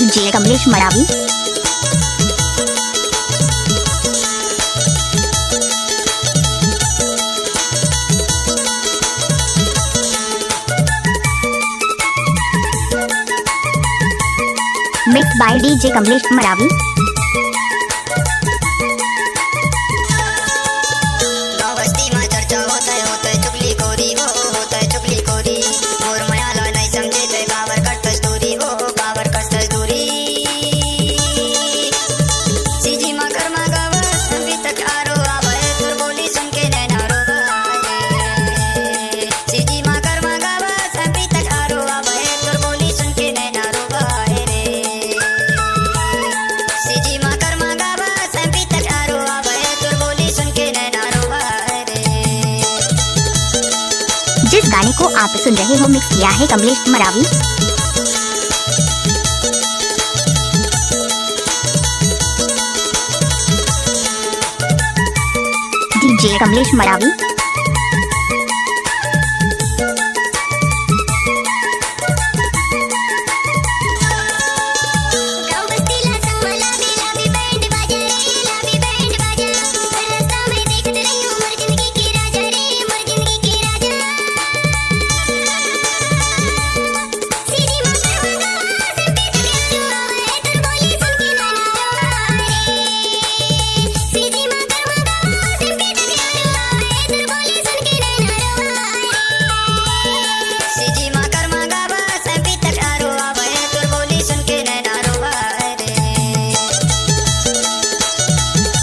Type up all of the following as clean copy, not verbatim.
DJ Kamlesh Maravi. Mix by DJ Kamlesh Maravi. जिस गाने को आप सुन रहे हो मिक्स किया है कमलेश मरावी। डीजे कमलेश मरावी।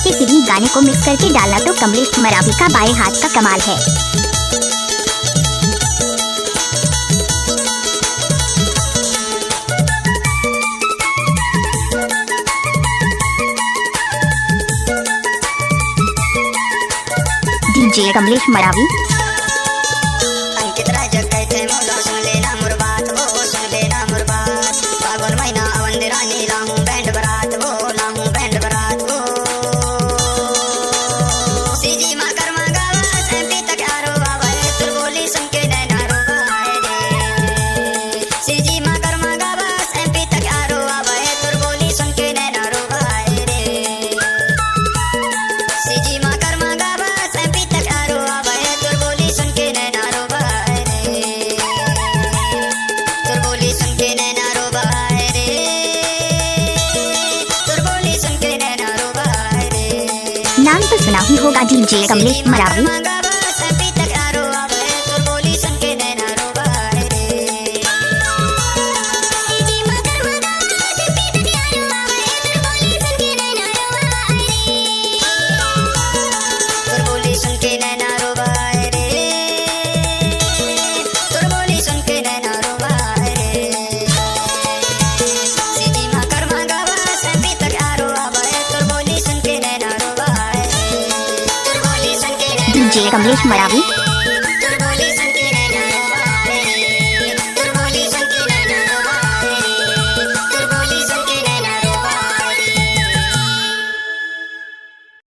किसी भी गाने को मिक्स करके डाला तो कमलेश मरावी का बाएं हाथ का कमाल है। डीजे कमलेश मरावी। नाम तो सुना ही होगा डीजे कमलेश मरावी। डीजे कमलेश मरावी।